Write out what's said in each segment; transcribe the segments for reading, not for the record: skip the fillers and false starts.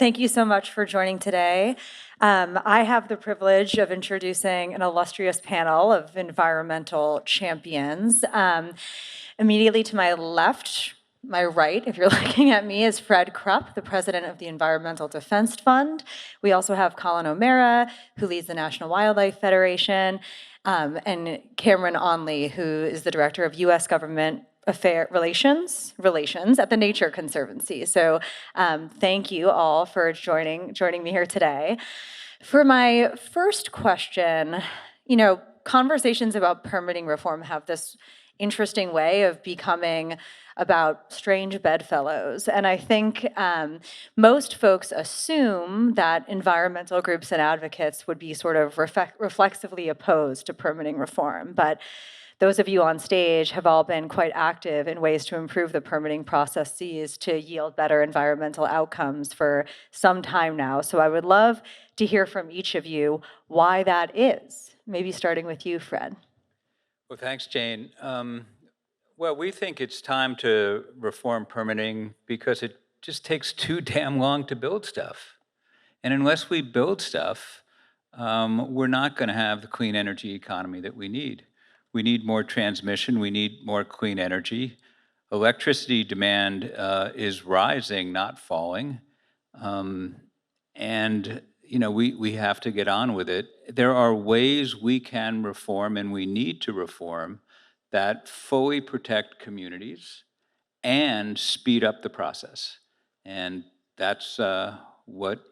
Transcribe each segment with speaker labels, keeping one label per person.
Speaker 1: Thank you so much for joining today. I have the privilege of introducing an illustrious panel of environmental champions. Immediately to my left, my right, if you're looking at me, is Fred Krupp, the president of the Environmental Defense Fund. We also have Collin O'Mara, who leads the National Wildlife Federation, and Kameran Onley, who is the director of U.S. Government Relations at the Nature Conservancy. So thank you all for joining me here today. For my first question, conversations about permitting reform have this interesting way of becoming about strange bedfellows. And I think most folks assume that environmental groups and advocates would be sort of reflexively opposed to permitting reform. But those of you on stage have all been quite active in ways to improve the permitting processes to yield better environmental outcomes for some time now. So I would love to hear from each of you why that is. Maybe starting with you, Fred.
Speaker 2: Well, thanks, Jane. Well, we think it's time to reform permitting because it just takes too damn long to build stuff. And unless we build stuff, we're not going to have the clean energy economy that we need. We need more transmission. We need more clean energy. Electricity demand is rising, not falling. And we have to get on with it. There are ways we can reform, and we need to reform, that fully protect communities and speed up the process. And that's what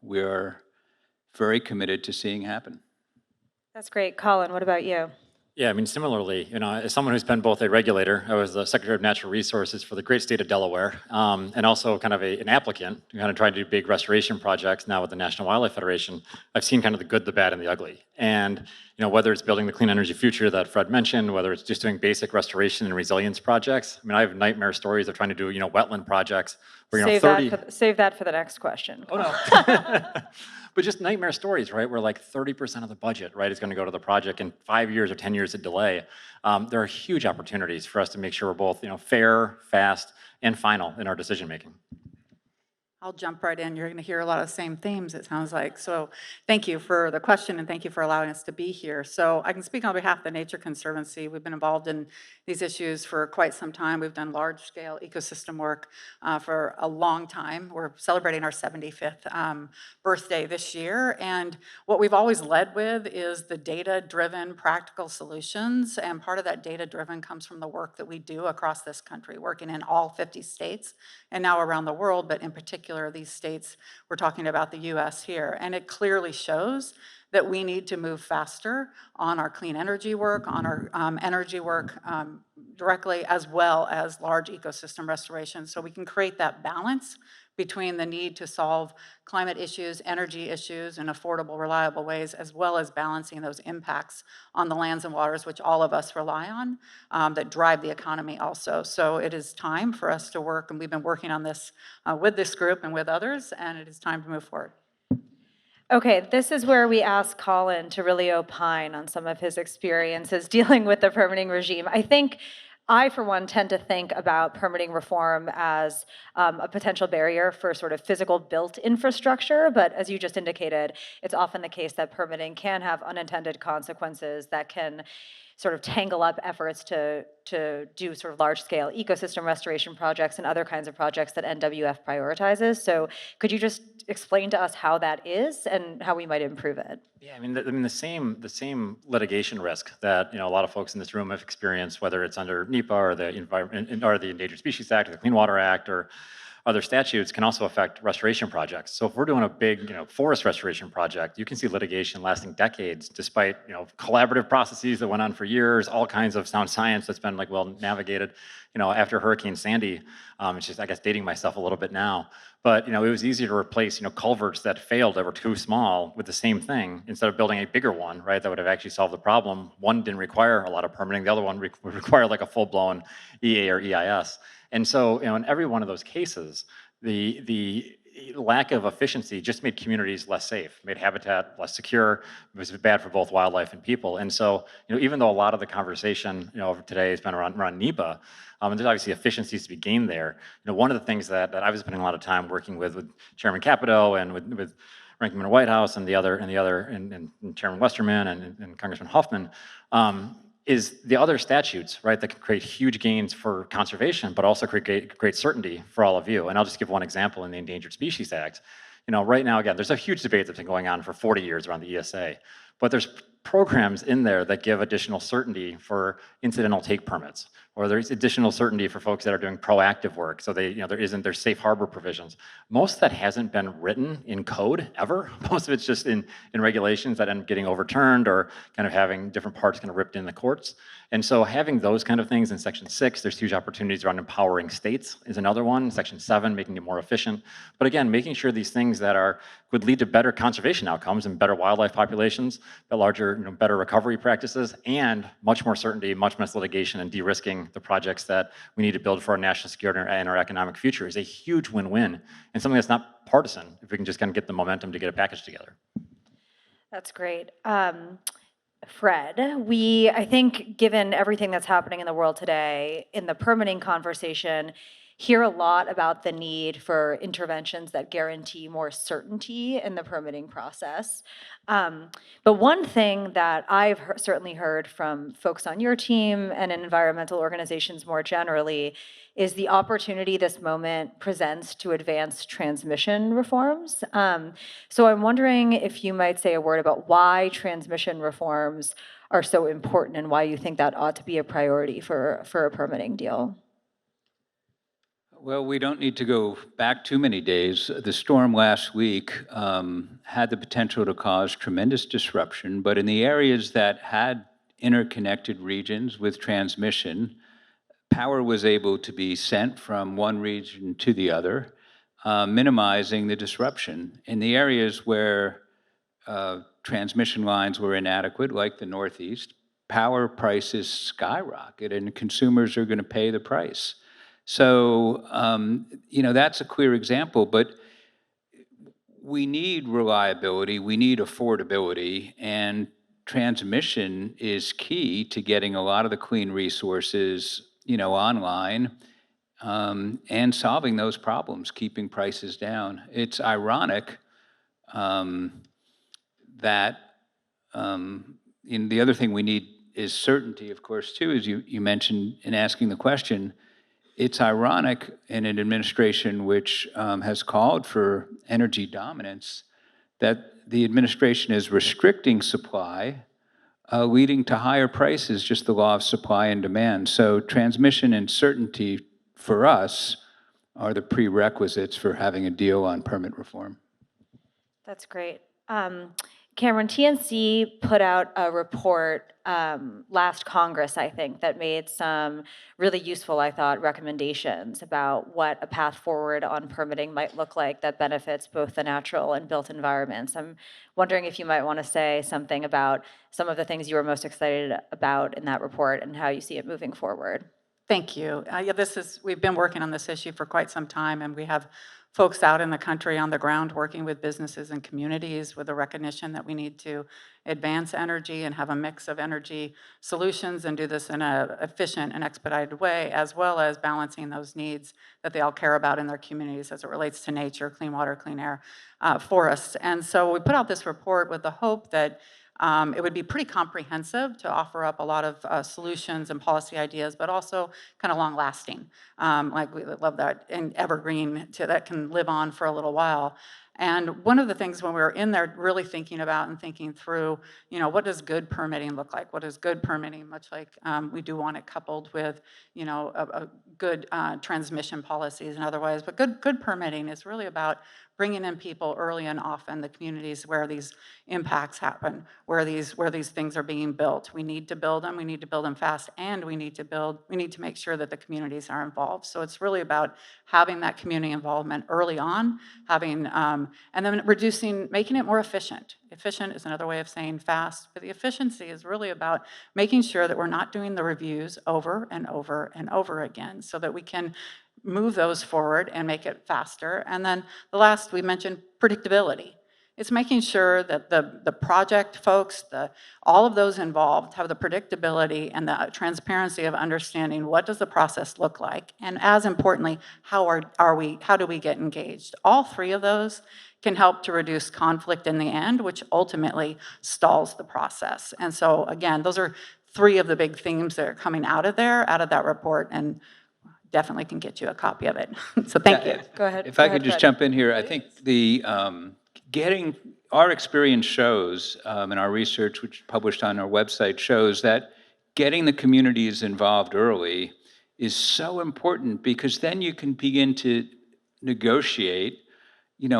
Speaker 2: we're very committed to seeing happen.
Speaker 1: That's great. Collin, what about you?
Speaker 3: Yeah, I mean, similarly, as someone who's been both a regulator, I was the Secretary of Natural Resources for the great state of Delaware, and also kind of an applicant, kind of trying to do big restoration projects now with the National Wildlife Federation. I've seen kind of the good, the bad, and the ugly. And whether it's building the clean energy future that Fred mentioned, whether it's just doing basic restoration and resilience projects. I mean, I have nightmare stories of trying to do wetland projects where
Speaker 1: save that for the next question.
Speaker 3: Oh no. But just nightmare stories, right? Where like 30% of the budget, right, is going to go to the project in 5 years or 10 years of delay. There are huge opportunities for us to make sure we're both, fair, fast, and final in our decision making.
Speaker 4: I'll jump right in. You're going to hear a lot of the same themes, it sounds like. So thank you for the question, and thank you for allowing us to be here. So I can speak on behalf of the Nature Conservancy. We've been involved in these issues for quite some time. We've done large-scale ecosystem work for a long time. We're celebrating our 75th birthday this year, and what we've always led with is the data-driven practical solutions, and part of that data-driven comes from the work that we do across this country, working in all 50 states and now around the world, but in particular these states, we're talking about the US here. And it clearly shows that we need to move faster on our clean energy work, on our energy work directly, as well as large ecosystem restoration. So we can create that balance between the need to solve climate issues, energy issues in affordable, reliable ways, as well as balancing those impacts on the lands and waters, which all of us rely on, that drive the economy also. So it is time for us to work, and we've been working on this with this group and with others, and it is time to move forward.
Speaker 1: Okay, this is where we ask Collin to really opine on some of his experiences dealing with the permitting regime. I, for one, tend to think about permitting reform as a potential barrier for sort of physical built infrastructure, but as you just indicated, it's often the case that permitting can have unintended consequences that can sort of tangle up efforts to do sort of large-scale ecosystem restoration projects and other kinds of projects that NWF prioritizes. So could you just explain to us how that is and how we might improve it?
Speaker 3: Yeah, I mean the same litigation risk that a lot of folks in this room have experienced, whether it's under NEPA or the Endangered Species Act or the Clean Water Act or other statutes, can also affect restoration projects. So if we're doing a big forest restoration project, you can see litigation lasting decades, despite collaborative processes that went on for years, all kinds of sound science that's been well navigated. After Hurricane Sandy, it's just, I guess, dating myself a little bit now, but it was easy to replace culverts that failed, that were too small, with the same thing instead of building a bigger one, right? That would have actually solved the problem. One didn't require a lot of permitting. The other one would require like a full-blown EA or EIS. And so, in every one of those cases, the lack of efficiency just made communities less safe, made habitat less secure. It was bad for both wildlife and people. And so, even though a lot of the conversation, over today has been around NEPA, and there's obviously efficiencies to be gained there. one of the things that I was spending a lot of time working with Chairman Capito and with Rankman Whitehouse and and Chairman Westerman and Congressman Hoffman, is the other statutes, right, that can create huge gains for conservation, but also create great certainty for all of you. And I'll just give one example in the Endangered Species Act. Right now, again, there's a huge debate that's been going on for 40 years around the ESA, but there's programs in there that give additional certainty for incidental take permits, or there's additional certainty for folks that are doing proactive work. So there's safe harbor provisions. Most of that hasn't been written in code ever. Most of it's just in regulations that end up getting overturned or kind of having different parts kind of ripped in the courts. And so having those kind of things in Section 6, there's huge opportunities around empowering states is another one. Section 7, making it more efficient. But again, making sure these things that would lead to better conservation outcomes and better wildlife populations, better recovery practices, and much more certainty, much less litigation, and de-risking the projects that we need to build for our national security and our economic future is a huge win-win, and something that's not partisan if we can just kind of get the momentum to get a package together.
Speaker 1: That's great. Fred, I think, given everything that's happening in the world today, in the permitting conversation, hear a lot about the need for interventions that guarantee more certainty in the permitting process. But one thing that I've certainly heard from folks on your team and in environmental organizations more generally is the opportunity this moment presents to advance transmission reforms. So I'm wondering if you might say a word about why transmission reforms are so important and why you think that ought to be a priority for a permitting deal.
Speaker 2: Well, we don't need to go back too many days. The storm last week had the potential to cause tremendous disruption, but in the areas that had interconnected regions with transmission, power was able to be sent from one region to the other, minimizing the disruption. In the areas where transmission lines were inadequate, like the Northeast, power prices skyrocket and consumers are going to pay the price. So, that's a clear example, but we need reliability, we need affordability, and transmission is key to getting a lot of the clean resources, online, and solving those problems, keeping prices down. It's ironic that the other thing we need is certainty, of course, too, as you mentioned in asking the question. It's ironic in an administration which has called for energy dominance that the administration is restricting supply, leading to higher prices, just the law of supply and demand. So transmission and certainty for us are the prerequisites for having a deal on permit reform.
Speaker 1: That's great. Kameran, TNC put out a report last Congress, I think, that made some really useful, I thought, recommendations about what a path forward on permitting might look like that benefits both the natural and built environments. I'm wondering if you might want to say something about some of the things you were most excited about in that report and how you see it moving forward.
Speaker 4: Thank you. We've been working on this issue for quite some time, and we have folks out in the country on the ground working with businesses and communities with the recognition that we need to advance energy and have a mix of energy solutions and do this in an efficient and expedited way, as well as balancing those needs that they all care about in their communities as it relates to nature, clean water, clean air, forests. And so we put out this report with the hope that it would be pretty comprehensive to offer up a lot of solutions and policy ideas, but also kind of long-lasting. Like we love that, and evergreen that can live on for a little while. And one of the things when we were in there really thinking about and thinking through, what does good permitting look like? What is good permitting? Much like we do want it coupled with, a good transmission policies and otherwise. But good permitting is really about bringing in people early and often, the communities where these impacts happen, where these things are being built. We need to build them. We need to build them fast, and we need to make sure that the communities are involved. So it's really about having that community involvement early on, and then making it more efficient. Efficient is another way of saying fast, but the efficiency is really about making sure that we're not doing the reviews over and over and over again, so that we can move those forward and make it faster. And then the last, we mentioned predictability. It's making sure that the project folks, all of those involved have the predictability and the transparency of understanding what does the process look like, and as importantly, how do we get engaged? All three of those can help to reduce conflict in the end, which ultimately stalls the process. And so again, those are three of the big themes that are coming out of that report, and definitely can get you a copy of it. So thank you.
Speaker 1: Go ahead.
Speaker 2: If I could just jump in here, I think getting our experience shows, and our research, which is published on our website, shows that getting the communities involved early is so important, because then you can begin to negotiate,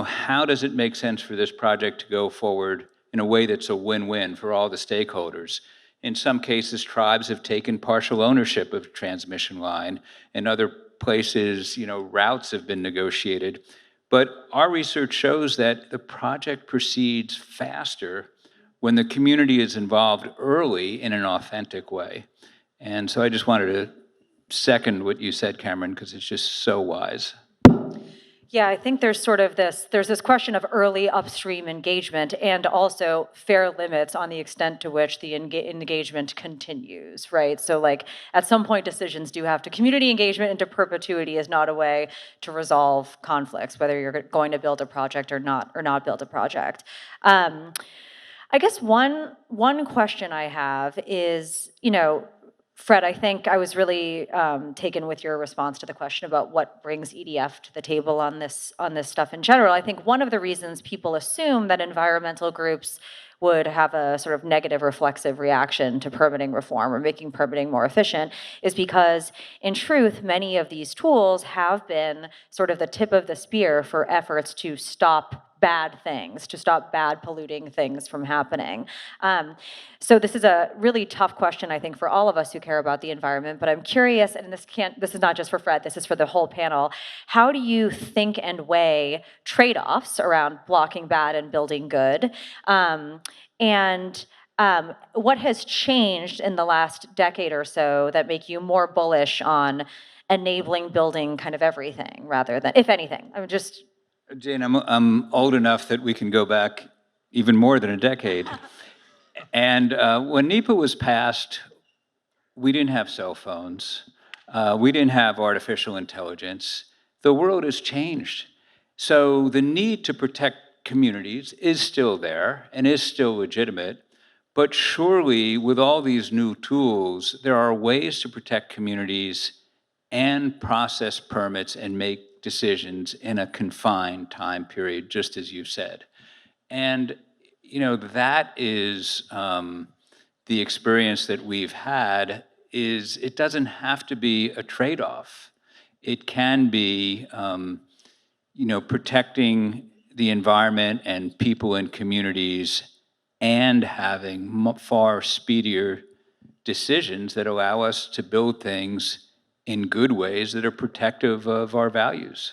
Speaker 2: how does it make sense for this project to go forward in a way that's a win-win for all the stakeholders. In some cases, tribes have taken partial ownership of transmission line. In other places, routes have been negotiated. But our research shows that the project proceeds faster when the community is involved early in an authentic way. And so I just wanted to second what you said, Kameran, because it's just so wise.
Speaker 1: Yeah, I think there's this question of early upstream engagement and also fair limits on the extent to which the engagement continues, right? So like at some point decisions do have to, community engagement into perpetuity is not a way to resolve conflicts, whether you're going to build a project or not build a project. I guess one question I have is, Fred, I think I was really taken with your response to the question about what brings EDF to the table on this stuff in general. I think one of the reasons people assume that environmental groups would have a sort of negative reflexive reaction to permitting reform or making permitting more efficient is because, in truth, many of these tools have been sort of the tip of the spear for efforts to stop bad things, to stop bad polluting things from happening. So this is a really tough question, I think, for all of us who care about the environment, but I'm curious, and this is not just for Fred, this is for the whole panel, how do you think and weigh trade-offs around blocking bad and building good? What has changed in the last decade or so that make you more bullish on enabling building kind of everything rather than, if anything?
Speaker 2: Jane, I'm old enough that we can go back even more than a decade. And when NEPA was passed, we didn't have cell phones. We didn't have artificial intelligence. The world has changed. So the need to protect communities is still there and is still legitimate. But surely, with all these new tools, there are ways to protect communities and process permits and make decisions in a confined time period, just as you said. And, that is the experience that we've had. Is it doesn't have to be a trade-off. It can be, protecting the environment and people and communities and having far speedier decisions that allow us to build things in good ways that are protective of our values.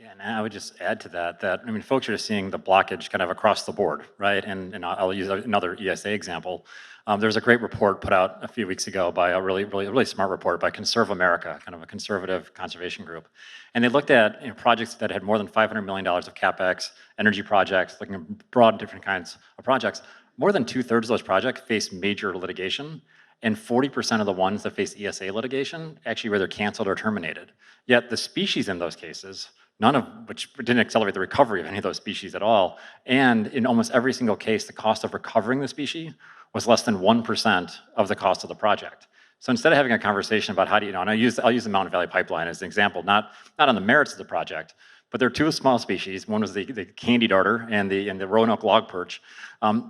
Speaker 3: Yeah, and I would just add to that, folks are just seeing the blockage kind of across the board, right? And I'll use another ESA example. There was a great report put out a few weeks ago by a really smart report by Conserve America, kind of a conservative conservation group. And they looked at projects that had more than $500 million of CapEx, energy projects, looking at broad different kinds of projects. More than 2/3 of those projects faced major litigation, and 40% of the ones that faced ESA litigation actually were either canceled or terminated. Yet the species in those cases, none of which didn't accelerate the recovery of any of those species at all, and in almost every single case, the cost of recovering the species was less than 1% of the cost of the project. So instead of having a conversation about how do and I'll use the Mountain Valley Pipeline as an example, not on the merits of the project, but there are two small species. One was the candy darter and the Roanoke log perch.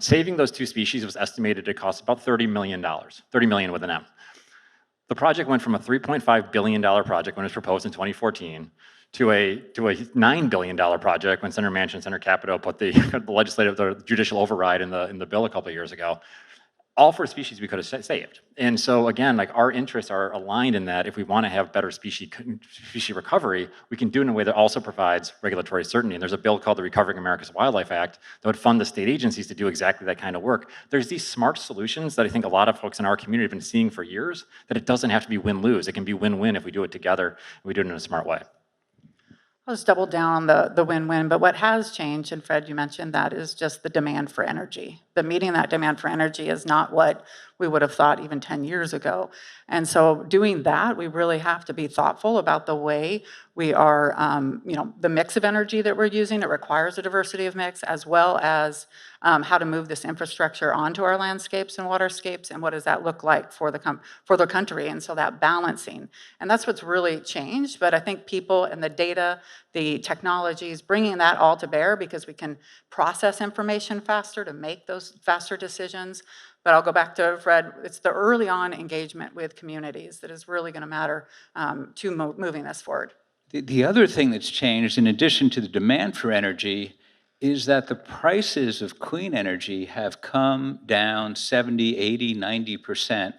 Speaker 3: Saving those two species was estimated to cost about $30 million, $30 million with an M. The project went from a $3.5 billion project when it was proposed in 2014 to a $9 billion project when Senator Manchin and Senator Capito put the judicial override in the bill a couple of years ago. all four species we could have saved. And so again, like our interests are aligned in that if we want to have better species recovery, we can do it in a way that also provides regulatory certainty. And there's a bill called the Recovering America's Wildlife Act that would fund the state agencies to do exactly that kind of work. There's these smart solutions that I think a lot of folks in our community have been seeing for years, that it doesn't have to be win-lose. It can be win-win if we do it together and we do it in a smart way.
Speaker 4: I'll just double down on the win-win, but what has changed, and Fred, you mentioned that, is just the demand for energy. The meeting that demand for energy is not what we would have thought even 10 years ago. And so doing that, we really have to be thoughtful about the way we are, the mix of energy that we're using. It requires a diversity of mix, as well as how to move this infrastructure onto our landscapes and waterscapes, and what does that look like for the country, and so that balancing. And that's what's really changed, but I think people and the data, the technologies, bringing that all to bear, because we can process information faster to make those faster decisions. But I'll go back to Fred, it's the early on engagement with communities that is really gonna matter to moving this forward.
Speaker 2: The other thing that's changed, in addition to the demand for energy, is that the prices of clean energy have come down 70, 80, 90%.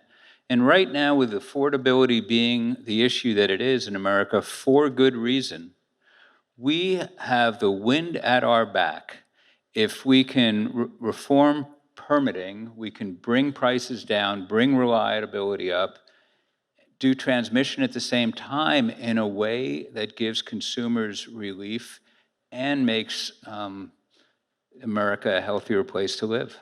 Speaker 2: And right now, with affordability being the issue that it is in America, for good reason, we have the wind at our back. If we can reform permitting, we can bring prices down, bring reliability up, do transmission at the same time in a way that gives consumers relief and makes America a healthier place to live.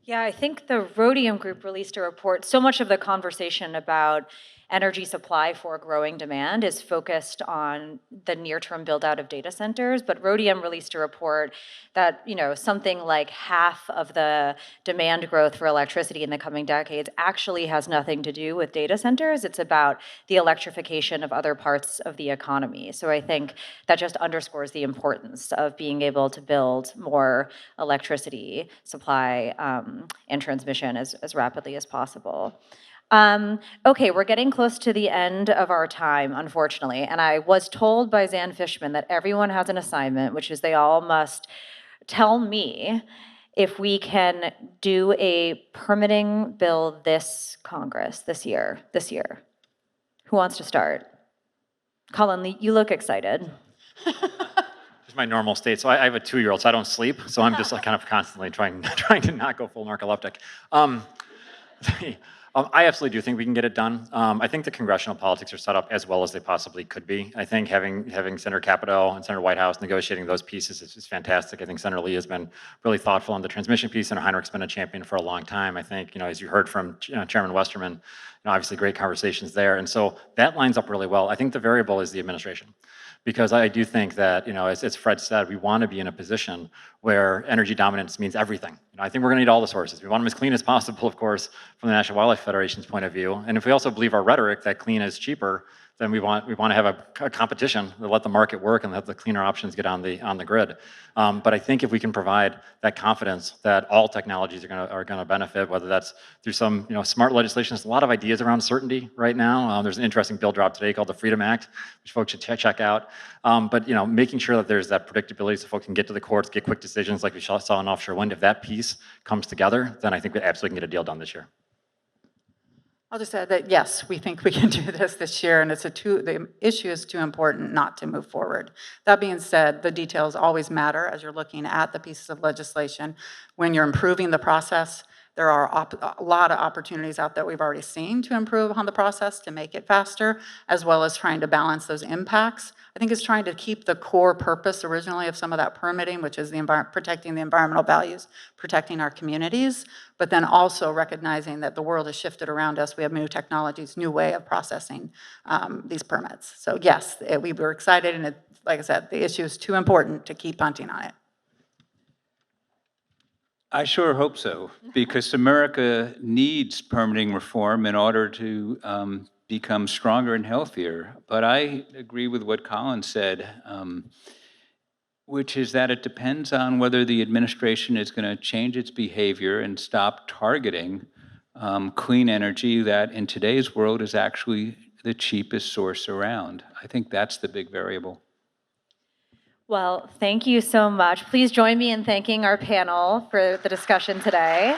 Speaker 1: Yeah, I think the Rhodium Group released a report. So much of the conversation about energy supply for growing demand is focused on the near-term build-out of data centers, but Rhodium released a report that, something like half of the demand growth for electricity in the coming decades actually has nothing to do with data centers. It's about the electrification of other parts of the economy. So I think that just underscores the importance of being able to build more electricity supply and transmission as rapidly as possible. Okay, we're getting close to the end of our time, unfortunately, and I was told by Zan Fishman that everyone has an assignment, which is they all must tell me if we can do a permitting bill this Congress, this year. Who wants to start? Collin, you look excited.
Speaker 3: It's my normal state. So I have a 2-year-old, so I don't sleep. So I'm just kind of constantly trying to not go full narcoleptic. I absolutely do think we can get it done. I think the congressional politics are set up as well as they possibly could be. I think having Senator Capito and Senator Whitehouse negotiating those pieces is fantastic. I think Senator Lee has been really thoughtful on the transmission piece, and Heinrich's been a champion for a long time. I think, as you heard from Chairman Westerman, obviously great conversations there. And so that lines up really well. I think the variable is the administration. Because I do think that, as Fred said, we want to be in a position where energy dominance means everything. I think we're going to need all the sources. We want them as clean as possible, of course, from the National Wildlife Federation's point of view. And if we also believe our rhetoric that clean is cheaper, then we want to have a competition to let the market work and let the cleaner options get on the grid. But I think if we can provide that confidence that all technologies are going to benefit, whether that's through some smart legislation. There's a lot of ideas around certainty right now. There's an interesting bill dropped today called the Freedom Act, which folks should check out. But making sure that there's that predictability so folks can get to the courts, get quick decisions like we saw in offshore wind. If that piece comes together, then I think we absolutely can get a deal done this year.
Speaker 4: I'll just add that, yes, we think we can do this year, and the issue is too important not to move forward. That being said, the details always matter as you're looking at the pieces of legislation. When you're improving the process, there are a lot of opportunities out there we've already seen to improve on the process to make it faster, as well as trying to balance those impacts. I think it's trying to keep the core purpose originally of some of that permitting, which is protecting the environmental values, protecting our communities, but then also recognizing that the world has shifted around us. We have new technologies, new way of processing these permits. So yes, we were excited, and like I said, the issue is too important to keep punting on it.
Speaker 2: I sure hope so, because America needs permitting reform in order to become stronger and healthier. But I agree with what Collin said, which is that it depends on whether the administration is going to change its behavior and stop targeting clean energy that in today's world is actually the cheapest source around. I think that's the big variable.
Speaker 1: Well, thank you so much. Please join me in thanking our panel for the discussion today.